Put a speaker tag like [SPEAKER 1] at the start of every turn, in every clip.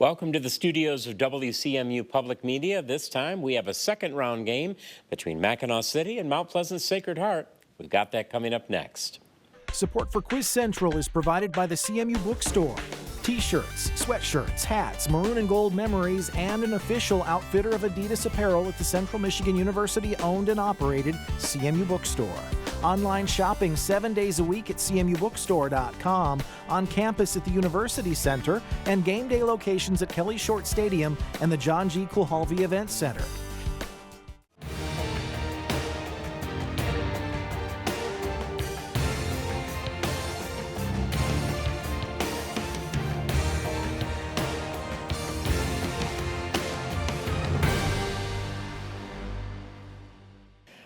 [SPEAKER 1] Welcome to the studios of WCMU Public Media. This time we have a second round game between Mackinaw City and Mount Pleasant Sacred Heart. We've got that coming up next.
[SPEAKER 2] Support for Quiz Central is provided by the CMU Bookstore. T-shirts, sweatshirts, hats, maroon and gold memories, and an official outfitter of Adidas apparel at the Central Michigan University owned and operated CMU Bookstore. Online shopping 7 days a week at cmubookstore.com, on campus at the University Center, and game day locations at Kelly Short Stadium and the John G. Kulhalvy Event Center.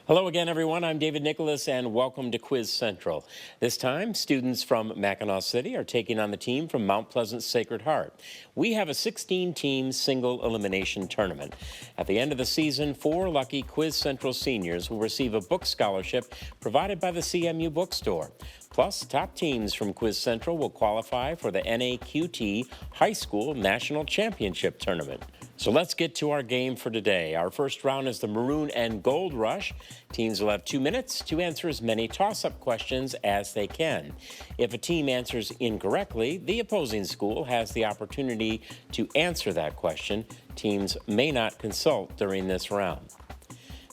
[SPEAKER 1] Hello again, everyone. I'm David Nicholas, and welcome to Quiz Central. This time, students from Mackinaw City are taking on the team from Mount Pleasant Sacred Heart. We have a 16-team single elimination tournament. At the end of the season, 4 lucky Quiz Central seniors will receive a book scholarship provided by the CMU Bookstore. Plus, top teams from Quiz Central will qualify for the NAQT High School National Championship Tournament. So let's get to our game for today. Our first round is the Maroon and Gold Rush. Teams will have 2 minutes to answer as many toss-up questions as they can. If a team answers incorrectly, the opposing school has the opportunity to answer that question. Teams may not consult during this round.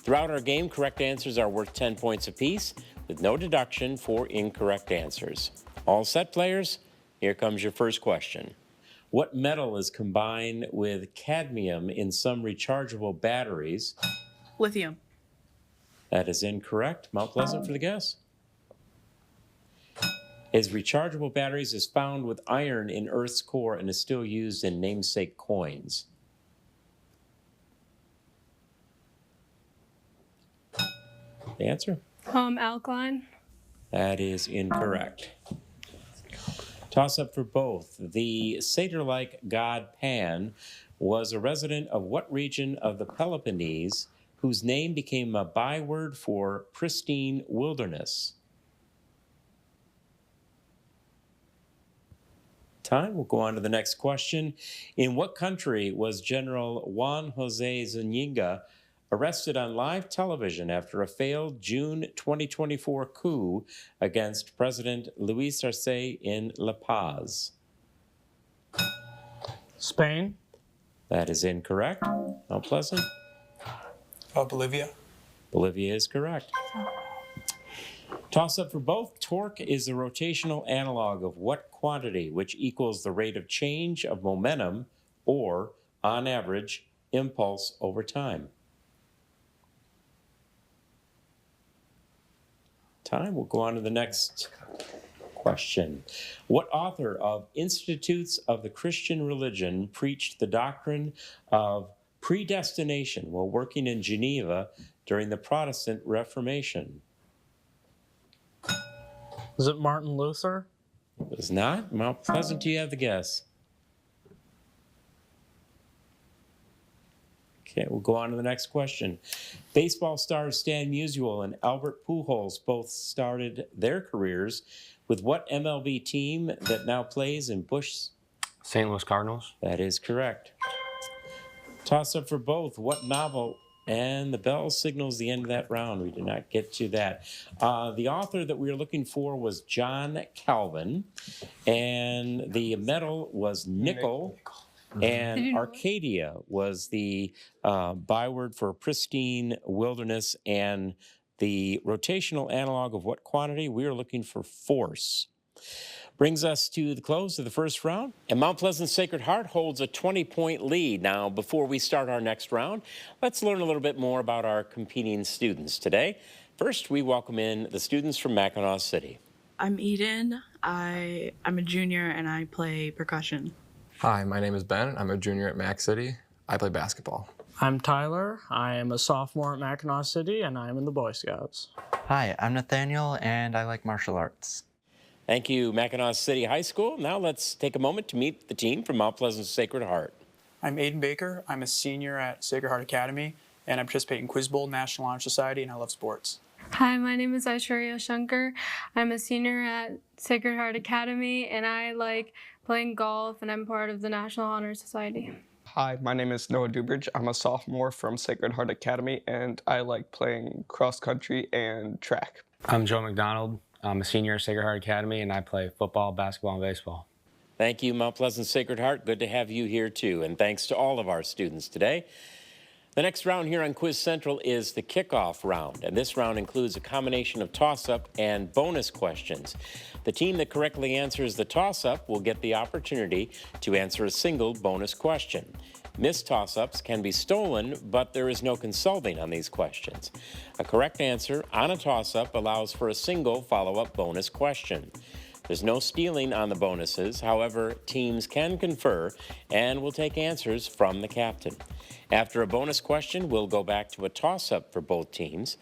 [SPEAKER 1] Throughout our game, correct answers are worth 10 points apiece, with no deduction for incorrect answers. All set, players? Here comes your first question. What metal is combined with cadmium in some rechargeable batteries?
[SPEAKER 3] Lithium.
[SPEAKER 1] That is incorrect. Mount Pleasant for the guess. Is rechargeable batteries is found with iron in Earth's core and is still used in namesake coins. The answer?
[SPEAKER 4] Alkaline.
[SPEAKER 1] That is incorrect. Toss up for both. The satyr-like god Pan was a resident of what region of the Peloponnese whose name became a byword for pristine wilderness? Time. We'll go on to the next question. In what country was General Juan Jose Zuniga arrested on live television after a failed June 2024 coup against President Luis Arce in La Paz?
[SPEAKER 5] Spain.
[SPEAKER 1] That is incorrect. Mount Pleasant?
[SPEAKER 6] Bolivia.
[SPEAKER 1] Bolivia is correct. Toss up for both. Torque is the rotational analog of what quantity, which equals the rate of change of momentum or, on average, impulse over time? Time. We'll go on to the next question. What author of Institutes of the Christian Religion preached the doctrine of predestination while working in Geneva during the Protestant Reformation?
[SPEAKER 5] Is it Martin Luther?
[SPEAKER 1] It was not. Mount Pleasant, do you have the guess? Okay, we'll go on to the next question. Baseball stars Stan Musial and Albert Pujols both started their careers with what MLB team that now plays in Busch?
[SPEAKER 7] St. Louis Cardinals.
[SPEAKER 1] That is correct. Toss up for both. What novel? And the bell signals the end of that round. We did not get to that. The author that we were looking for was John Calvin, and the metal was nickel. And Arcadia was the byword for pristine wilderness, and the rotational analog of what quantity? We are looking for force. Brings us to the close of the first round, and Mount Pleasant Sacred Heart holds a 20-point lead. Now, before we start our next round, let's learn a little bit more about our competing students today. First, we welcome in the students from Mackinaw City.
[SPEAKER 3] I'm Eden. I'm a junior and I play percussion.
[SPEAKER 8] Hi, my name is Ben. I'm a junior at Mac City. I play basketball.
[SPEAKER 5] I'm Tyler. I am a sophomore at Mackinaw City, and I am in the Boy Scouts.
[SPEAKER 9] Hi, I'm Nathaniel, and I like martial arts.
[SPEAKER 1] Thank you, Mackinaw City High School. Now let's take a moment to meet the team from Mount Pleasant Sacred Heart.
[SPEAKER 6] I'm Aiden Baker. I'm a senior at Sacred Heart Academy, and I participate in Quiz Bowl, National Honor Society, and I love sports.
[SPEAKER 4] Hi, my name is Aishwarya Shankar. I'm a senior at Sacred Heart Academy, and I like playing golf, and I'm part of the National Honor Society.
[SPEAKER 10] Hi, my name is Noah Dubridge. I'm a sophomore from Sacred Heart Academy, and I like playing cross country and track.
[SPEAKER 7] I'm Joe McDonald. I'm a senior at Sacred Heart Academy, and I play football, basketball, and baseball.
[SPEAKER 1] Thank you, Mount Pleasant Sacred Heart. Good to have you here, too. And thanks to all of our students today. The next round here on Quiz Central is the kickoff round, and this round includes a combination of toss-up and bonus questions. The team that correctly answers the toss-up will get the opportunity to answer a single bonus question. Missed toss-ups can be stolen, but there is no consulting on these questions. A correct answer on a toss-up allows for a single follow-up bonus question. There's no stealing on the bonuses. However, teams can confer and will take answers from the captain. After a bonus question, we'll go back to a toss-up for both teams.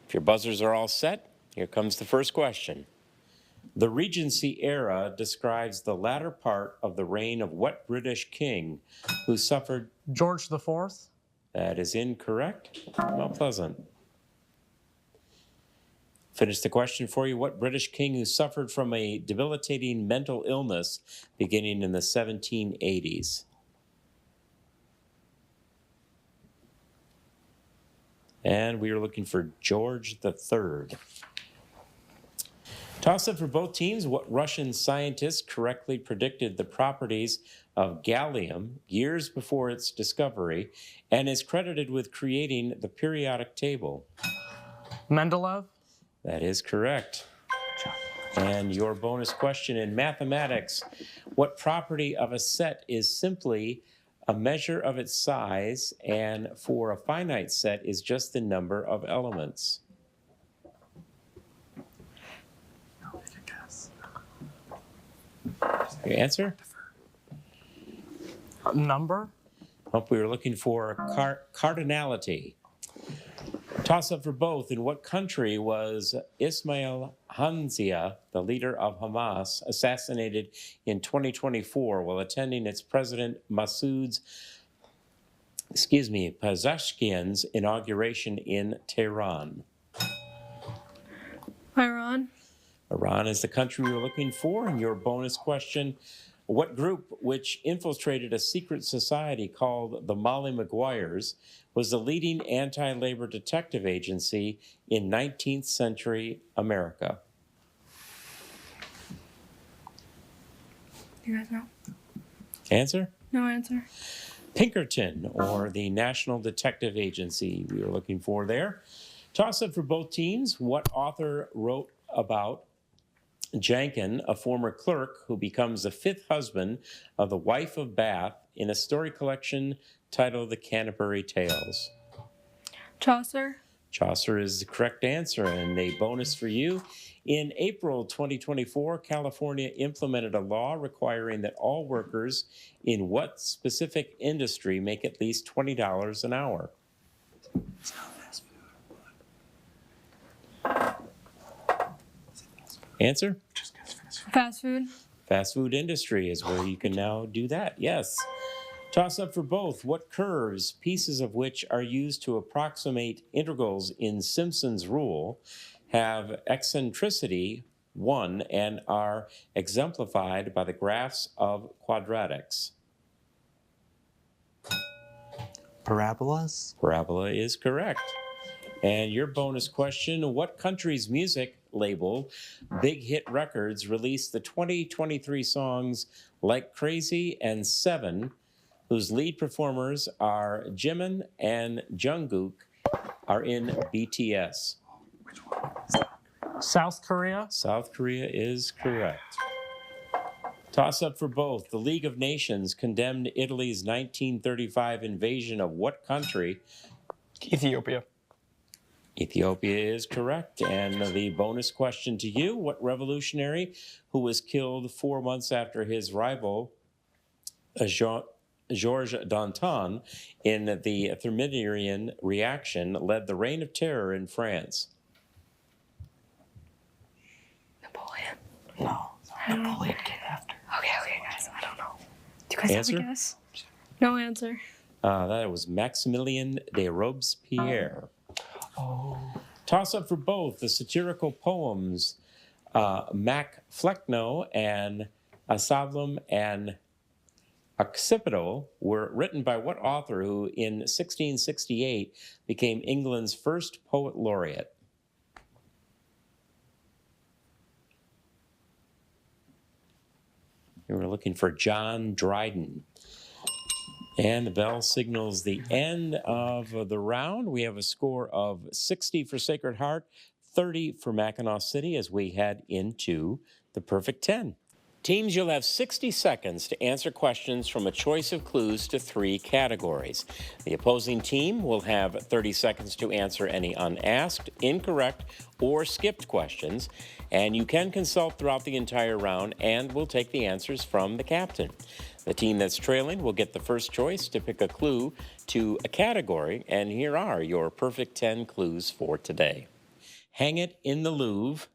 [SPEAKER 1] If your buzzers are all set, here comes the first question. The Regency era describes the latter part of the reign of what British king who suffered?
[SPEAKER 5] George IV.
[SPEAKER 1] That is incorrect. Mount Pleasant. Finish the question for you. What British king who suffered from a debilitating mental illness beginning in the 1780s? And we are looking for George III. Toss-up for both teams. What Russian scientist correctly predicted the properties of gallium years before its discovery and is credited with creating the periodic table?
[SPEAKER 5] Mendeleev.
[SPEAKER 1] That is correct. And your bonus question in mathematics. What property of a set is simply a measure of its size, and for a finite set is just the number of elements? Your answer?
[SPEAKER 5] Number.
[SPEAKER 1] Hope we were looking for cardinality. Toss up for both. In what country was Ismail Haniyeh, the leader of Hamas, assassinated in 2024 while attending its president Pezeshkian's inauguration in Tehran?
[SPEAKER 4] Iran.
[SPEAKER 1] Iran is the country we were looking for. And your bonus question, what group which infiltrated a secret society called the Molly Maguires was the leading anti-labor detective agency in 19th century America?
[SPEAKER 4] You guys know?
[SPEAKER 1] Answer?
[SPEAKER 4] No answer.
[SPEAKER 1] Pinkerton, or the National Detective Agency we were looking for there. Toss up for both teams. What author wrote about Jankin, a former clerk who becomes the fifth husband of the wife of Bath in a story collection titled The Canterbury Tales?
[SPEAKER 4] Chaucer.
[SPEAKER 1] Chaucer is the correct answer, and a bonus for you. In April 2024, California implemented a law requiring that all workers in what specific industry make at least $20 an hour?
[SPEAKER 6] It's not fast
[SPEAKER 1] Answer?
[SPEAKER 4] Fast food.
[SPEAKER 1] Fast food industry is where you can now do that, yes. Toss up for both. What curves, pieces of which are used to approximate integrals in Simpson's rule, have eccentricity 1 and are exemplified by the graphs of quadratics?
[SPEAKER 9] Parabolas?
[SPEAKER 1] Parabola is correct. And your bonus question, what country's music label, Big Hit Records, released the 2023 songs Like Crazy and Seven, whose lead performers are Jimin and Jungkook, are in BTS?
[SPEAKER 5] South Korea.
[SPEAKER 1] South Korea is correct. Toss up for both. The League of Nations condemned Italy's 1935 invasion of what country?
[SPEAKER 10] Ethiopia.
[SPEAKER 1] Ethiopia is correct. And the bonus question to you, what revolutionary who was killed 4 months after his rival, Georges Danton, in the Thermidorian reaction, led the reign of terror in France?
[SPEAKER 4] Napoleon.
[SPEAKER 9] No. Napoleon came after.
[SPEAKER 4] Okay, guys. I don't know. Do you guys
[SPEAKER 1] Answer?
[SPEAKER 4] have a guess? No answer.
[SPEAKER 1] That was Maximilien de Robespierre.
[SPEAKER 10] Oh.
[SPEAKER 1] Toss up for both. The satirical poems Mac Flecknoe and Asablum, and Occipital were written by what author who in 1668 became England's first poet laureate? We were looking for John Dryden. And the bell signals the end of the round. We have a score of 60 for Sacred Heart, 30 for Mackinaw City as we head into the perfect 10. Teams, you'll have 60 seconds to answer questions from a choice of clues to 3 categories. The opposing team will have 30 seconds to answer any unasked, incorrect, or skipped questions, and you can consult throughout the entire round and we'll take the answers from the captain. The team that's trailing will get the first choice to pick a clue to a category, and here are your perfect 10 clues for today. Hang it in the Louvre,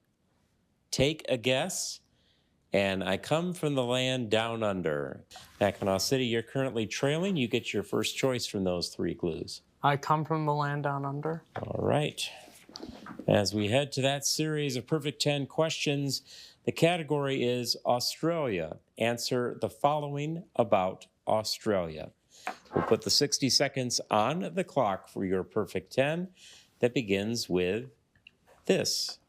[SPEAKER 1] take a guess, and I come from the land down under. Mackinaw City, you're currently trailing. You get your first choice from those 3 clues.
[SPEAKER 5] I come from the land down under.
[SPEAKER 1] All right. As we head to that series of perfect 10 questions, the category is Australia. Answer the following about Australia. We'll put the 60 seconds on the clock for your perfect 10 that begins with this.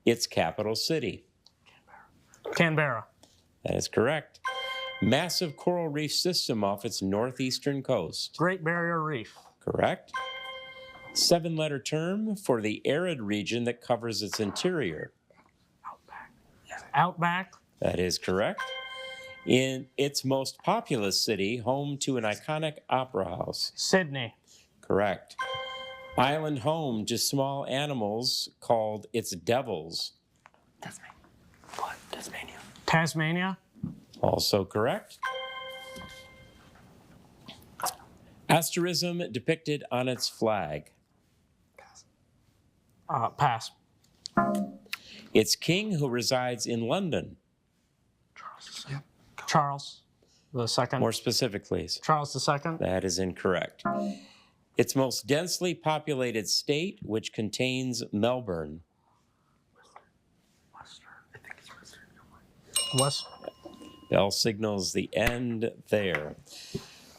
[SPEAKER 1] Its capital city.
[SPEAKER 5] Canberra.
[SPEAKER 1] That is correct. Massive coral reef system off its northeastern coast.
[SPEAKER 5] Great Barrier Reef.
[SPEAKER 1] Correct. 7-letter term for the arid region that covers its interior.
[SPEAKER 5] Outback.
[SPEAKER 1] That is correct. In its most populous city, home to an iconic opera house.
[SPEAKER 5] Sydney.
[SPEAKER 1] Correct. Island home to small animals called its devils.
[SPEAKER 9] Tasmania. What? Tasmania.
[SPEAKER 5] Tasmania.
[SPEAKER 1] Also correct. Asterism depicted on its flag.
[SPEAKER 5] Pass.
[SPEAKER 1] Its king who resides in London.
[SPEAKER 5] Charles the Second.
[SPEAKER 1] More specific, please.
[SPEAKER 5] Charles II.
[SPEAKER 1] That is incorrect. Its most densely populated state, which contains Melbourne.
[SPEAKER 5] West.
[SPEAKER 1] Bell signals the end there.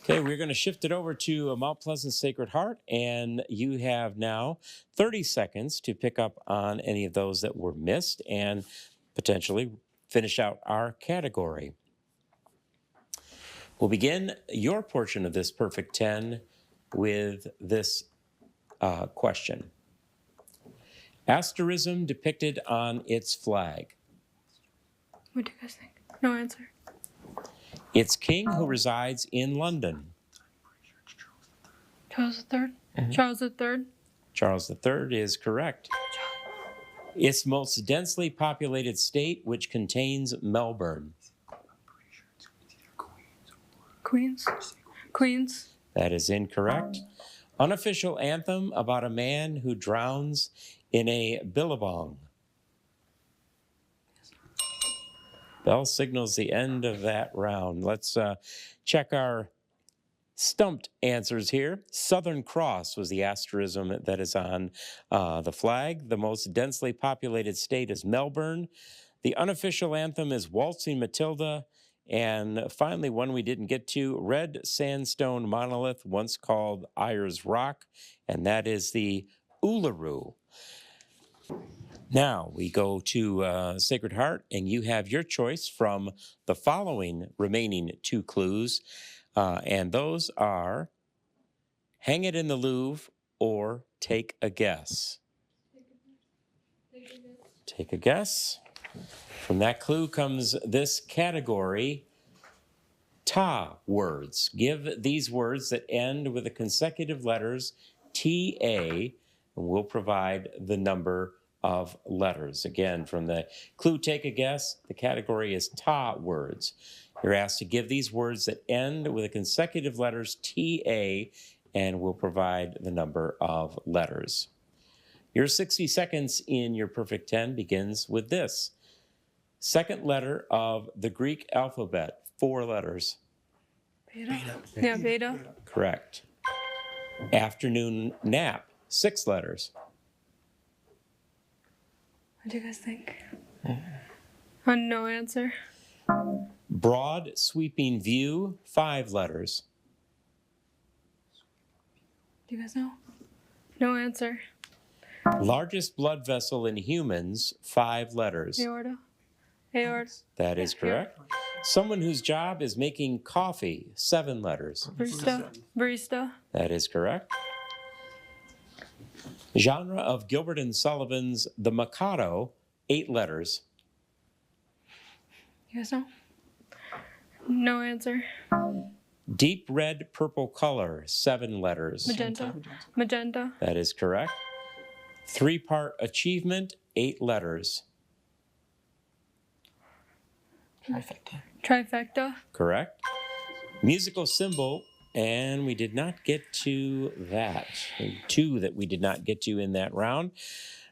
[SPEAKER 1] Okay, we're going to shift it over to Mount Pleasant Sacred Heart, and you have now 30 seconds to pick up on any of those that were missed and potentially finish out our category. We'll begin your portion of this perfect 10 with this question. Asterism depicted on its flag.
[SPEAKER 4] What do you guys think? No answer.
[SPEAKER 1] Its king who resides in London.
[SPEAKER 4] Charles III? Charles III?
[SPEAKER 1] Charles III is correct. Its most densely populated state, which contains Melbourne.
[SPEAKER 4] Queens? Queens?
[SPEAKER 1] That is incorrect. Unofficial anthem about a man who drowns in a billabong. Bell signals the end of that round. Let's check our stumped answers here. Southern Cross was the asterism that is on the flag. The most densely populated state is Melbourne. The unofficial anthem is Waltzing Matilda. And finally, one we didn't get to, red sandstone monolith, once called Ayers Rock, and that is the Uluru. Now we go to Sacred Heart, and you have your choice from the following remaining 2 clues, and those are hang it in the Louvre or take a guess. Take a guess. From that clue comes this category, ta words. Give these words that end with the consecutive letters T-A, and we'll provide the number of letters. Again, from the clue take a guess, the category is ta words. You're asked to give these words that end with the consecutive letters T-A, and we'll provide the number of letters. Your 60 seconds in your perfect 10 begins with this. Second letter of the Greek alphabet, 4 letters.
[SPEAKER 4] Beta? Yeah, beta.
[SPEAKER 1] Correct. Afternoon nap, 6 letters.
[SPEAKER 4] What do you guys think? No answer.
[SPEAKER 1] Broad sweeping view, 5 letters.
[SPEAKER 4] Do you guys know? No answer.
[SPEAKER 1] Largest blood vessel in humans, 5 letters.
[SPEAKER 4] Aorta. Aorta.
[SPEAKER 1] That is correct. Someone whose job is making coffee, 7 letters.
[SPEAKER 4] Barista. Barista.
[SPEAKER 1] That is correct. Genre of Gilbert and Sullivan's The Mikado, 8 letters.
[SPEAKER 4] You guys know? No answer.
[SPEAKER 1] Deep red purple color, 7 letters.
[SPEAKER 4] Magenta. Magenta.
[SPEAKER 1] That is correct. 3-part achievement, 8 letters.
[SPEAKER 9] Trifecta.
[SPEAKER 4] Trifecta.
[SPEAKER 1] Correct. Musical symbol, and we did not get to that. 2 that we did not get to in that round.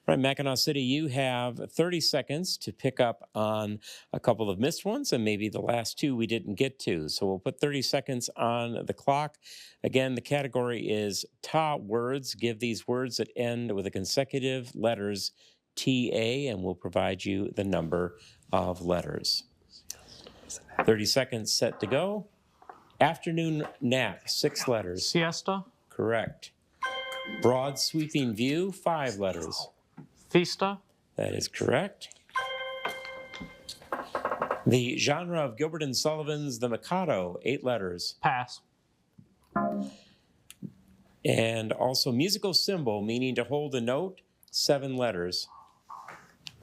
[SPEAKER 1] All right, Mackinaw City, you have 30 seconds to pick up on a couple of missed ones and maybe the last 2 we didn't get to. So we'll put 30 seconds on the clock. Again, the category is ta words. Give these words that end with the consecutive letters TA, and we'll provide you the number of letters. 30 seconds set to go. Afternoon nap, 6 letters.
[SPEAKER 5] Siesta.
[SPEAKER 1] Correct. Broad sweeping view, 5 letters.
[SPEAKER 5] Fiesta.
[SPEAKER 1] That is correct. The genre of Gilbert and Sullivan's The Mikado, 8 letters.
[SPEAKER 5] Pass.
[SPEAKER 1] And also musical symbol, meaning to hold a note, 7 letters.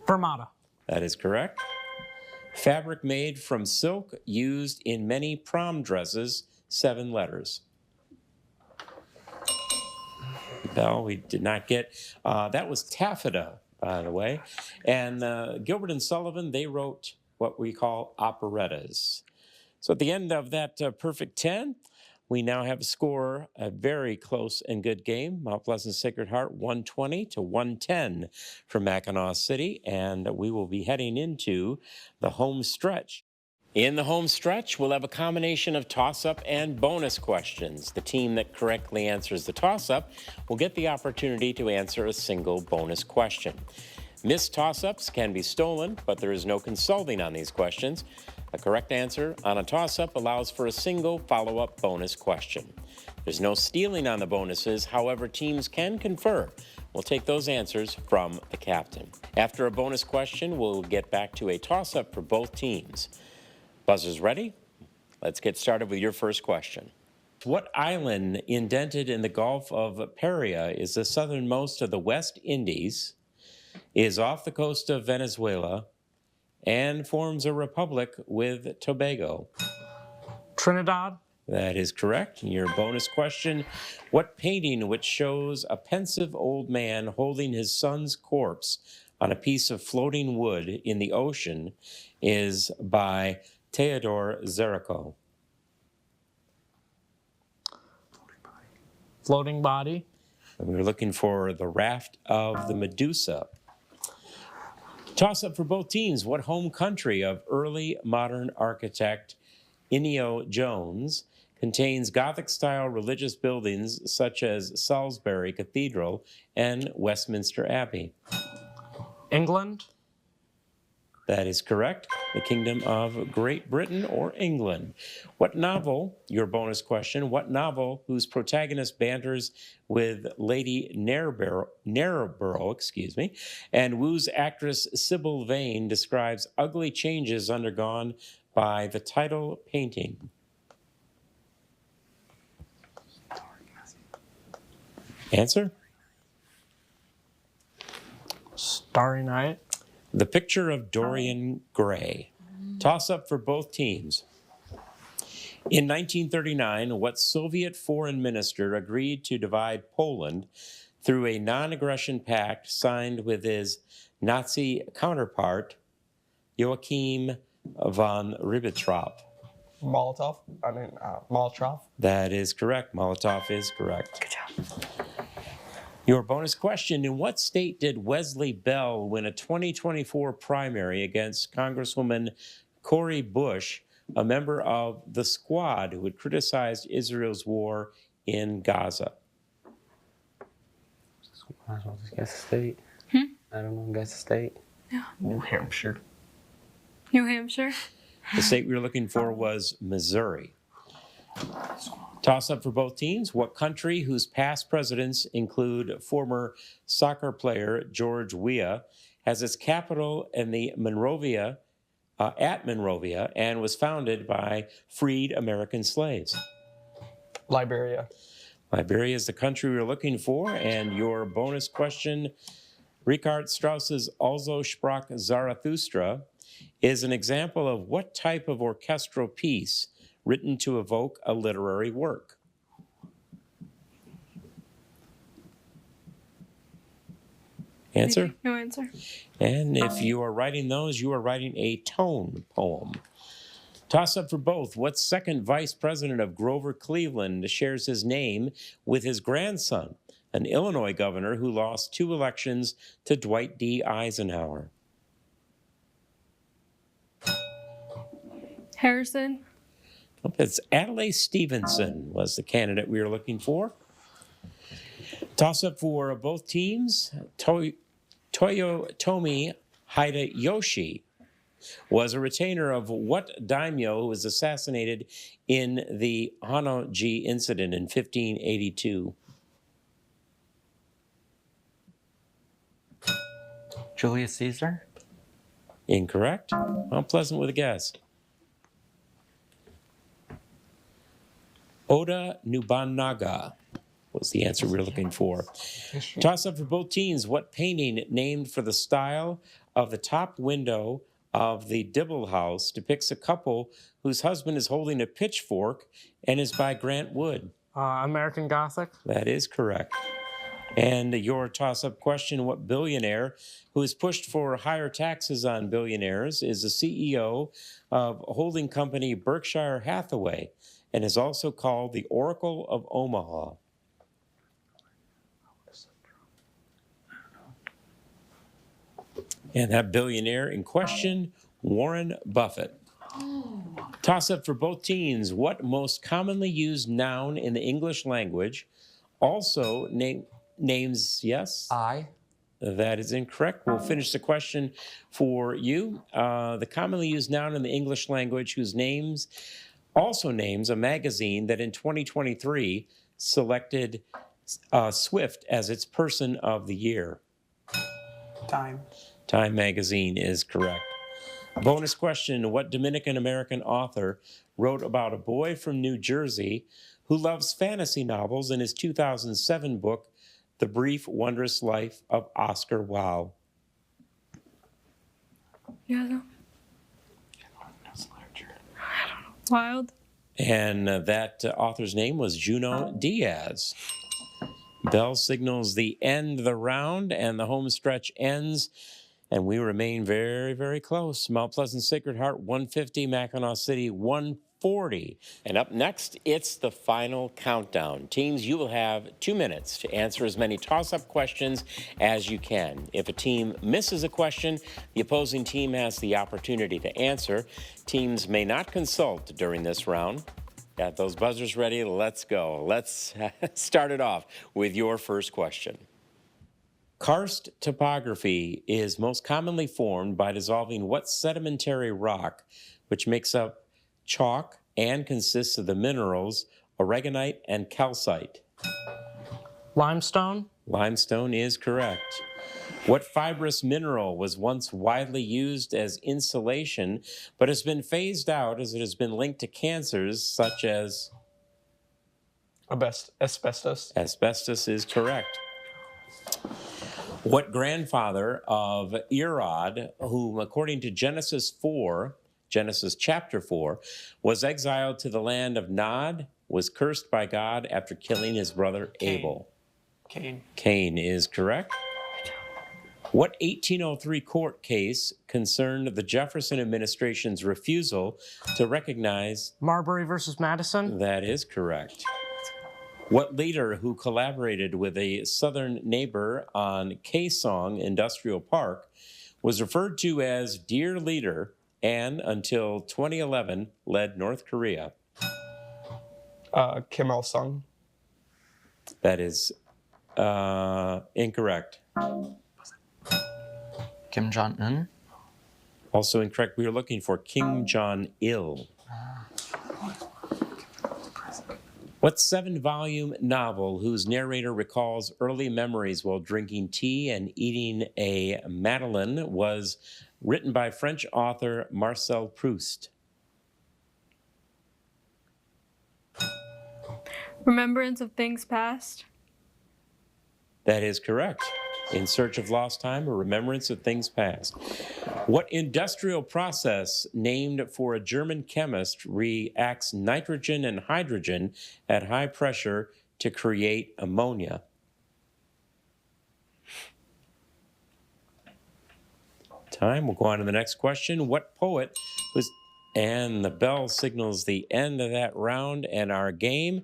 [SPEAKER 5] Fermata.
[SPEAKER 1] That is correct. Fabric made from silk, used in many prom dresses, 7 letters. Bell, we did not get. That was taffeta, by the way. And Gilbert and Sullivan, they wrote what we call operettas. So at the end of that perfect 10, we now have a score, a very close and good game. Mount Pleasant Sacred Heart 120 to 110 for Mackinaw City, and we will be heading into the home stretch. In the home stretch, we'll have a combination of toss-up and bonus questions. The team that correctly answers the toss-up will get the opportunity to answer a single bonus question. Missed toss-ups can be stolen, but there is no consulting on these questions. A correct answer on a toss-up allows for a single follow-up bonus question. There's no stealing on the bonuses, however, teams can confer. We'll take those answers from the captain. After a bonus question, we'll get back to a toss-up for both teams. Buzzers ready? Let's get started with your first question. What island indented in the Gulf of Paria is the southernmost of the West Indies, is off the coast of Venezuela, and forms a republic with Tobago?
[SPEAKER 5] Trinidad.
[SPEAKER 1] That is correct. Your bonus question, what painting which shows a pensive old man holding his son's corpse on a piece of floating wood in the ocean is by Theodore Zerico?
[SPEAKER 5] Floating body.
[SPEAKER 1] And we're looking for the Raft of the Medusa. Toss up for both teams. What home country of early modern architect Ennio Jones contains Gothic-style religious buildings such as Salisbury Cathedral and Westminster Abbey?
[SPEAKER 5] England.
[SPEAKER 1] That is correct. The Kingdom of Great Britain or England. What novel, your bonus question, what novel whose protagonist banters with Lady Narraborough, and woos actress Sybil Vane describes ugly changes undergone by the title painting? Answer?
[SPEAKER 5] Starry Night.
[SPEAKER 1] The Picture of Dorian Gray. Toss up for both teams. In 1939, what Soviet foreign minister agreed to divide Poland through a non-aggression pact signed with his Nazi counterpart, Joachim von Ribbentrop?
[SPEAKER 10] Molotov. Molotov.
[SPEAKER 1] That is correct. Molotov is correct.
[SPEAKER 3] Good job.
[SPEAKER 1] Your bonus question, in what state did Wesley Bell win a 2024 primary against Congresswoman Cori Bush, a member of the Squad who had criticized Israel's war in Gaza?
[SPEAKER 7] Might as well just guess the state. I don't know, guess the state.
[SPEAKER 10] New Hampshire.
[SPEAKER 4] New Hampshire.
[SPEAKER 1] The state we were looking for was Missouri. Toss up for both teams. What country whose past presidents include former soccer player George Weah has its capital in the Monrovia, at Monrovia, and was founded by freed American slaves?
[SPEAKER 10] Liberia.
[SPEAKER 1] Liberia is the country we were looking for, and your bonus question, Richard Strauss's Also sprach Zarathustra is an example of what type of orchestral piece written to evoke a literary work? Answer?
[SPEAKER 4] No answer.
[SPEAKER 1] And if you are writing those, you are writing a tone poem. Toss up for both. What second vice president of Grover Cleveland shares his name with his grandson, an Illinois governor who lost 2 elections to Dwight D. Eisenhower?
[SPEAKER 4] Harrison.
[SPEAKER 1] It's Adlai Stevenson was the candidate we were looking for. Toss up for both teams. Toyotomi Hideyoshi was a retainer of what daimyo who was assassinated in the Honnoji incident in 1582?
[SPEAKER 9] Julius Caesar?
[SPEAKER 1] Incorrect. Mount Pleasant with a guess. Oda Nobunaga was the answer we were looking for. Toss up for both teams. What painting named for the style of the top window of the Dibble House depicts a couple whose husband is holding a pitchfork and is by Grant Wood?
[SPEAKER 5] American Gothic.
[SPEAKER 1] That is correct. And your toss-up question, what billionaire who has pushed for higher taxes on billionaires is the CEO of holding company Berkshire Hathaway and is also called the Oracle of Omaha? And that billionaire in question, Warren Buffett. Toss up for both teams. What most commonly used noun in the English language also names, yes?
[SPEAKER 9] I.
[SPEAKER 1] That is incorrect. We'll finish the question for you. The commonly used noun in the English language whose names also names a magazine that in 2023 selected Swift as its Person of the Year.
[SPEAKER 6] Time.
[SPEAKER 1] Time magazine is correct. Bonus question, what Dominican American author wrote about a boy from New Jersey who loves fantasy novels in his 2007 book, The Brief Wondrous Life of Oscar Wilde?
[SPEAKER 4] Yeah, no. Wild.
[SPEAKER 1] And that author's name was Junot Diaz. Bell signals the end of the round, and the home stretch ends, and we remain very, very close. Mount Pleasant Sacred Heart 150, Mackinaw City 140. And up next, it's the final countdown. Teams, you will have 2 minutes to answer as many toss-up questions as you can. If a team misses a question, the opposing team has the opportunity to answer. Teams may not consult during this round. Got those buzzers ready? Let's go. Let's start it off with your first question. Karst topography is most commonly formed by dissolving what sedimentary rock, which makes up chalk and consists of the minerals aragonite and calcite?
[SPEAKER 5] Limestone.
[SPEAKER 1] Limestone is correct. What fibrous mineral was once widely used as insulation, but has been phased out as it has been linked to cancers such as?
[SPEAKER 10] Asbestos.
[SPEAKER 1] Asbestos is correct. What grandfather of Irod, whom according to Genesis chapter 4, was exiled to the land of Nod, was cursed by God after killing his brother Abel?
[SPEAKER 6] Cain.
[SPEAKER 1] Cain is correct. What 1803 court case concerned the Jefferson administration's refusal to recognize?
[SPEAKER 5] Marbury versus Madison.
[SPEAKER 1] That is correct. What leader who collaborated with a southern neighbor on Kaesong Industrial Park was referred to as Dear Leader and, until 2011, led North Korea?
[SPEAKER 10] Kim Il-sung.
[SPEAKER 1] That is incorrect.
[SPEAKER 9] Kim Jong-un.
[SPEAKER 1] Also incorrect. We were looking for Kim Jong-il. What 7-volume novel whose narrator recalls early memories while drinking tea and eating a madeleine was written by French author Marcel Proust?
[SPEAKER 4] Remembrance of Things Past.
[SPEAKER 1] That is correct. In Search of Lost Time, a remembrance of things past. What industrial process named for a German chemist reacts nitrogen and hydrogen at high pressure to create ammonia? Time. We'll go on to the next question. What poet was... And the bell signals the end of that round and our game.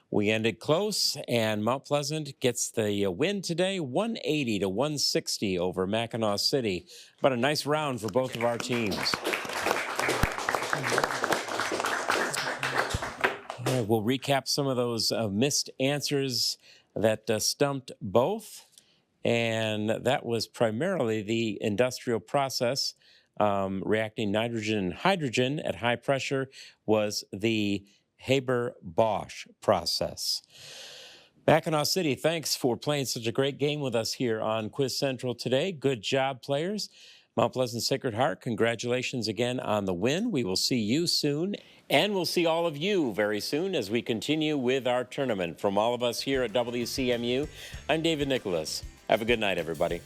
[SPEAKER 1] We ended close, and Mount Pleasant gets the win today, 180 to 160 over Mackinaw City. But a nice round for both of our teams. We'll recap some of those missed answers that stumped both. And that was primarily the industrial process reacting nitrogen and hydrogen at high pressure was the Haber-Bosch process. Mackinaw City, thanks for playing such a great game with us here on Quiz Central today. Good job, players. Mount Pleasant Sacred Heart, congratulations again on the win. We will see you soon, and we'll see all of you very soon as we continue with our tournament. From all of us here at WCMU, I'm David Nicholas. Have a good night, everybody.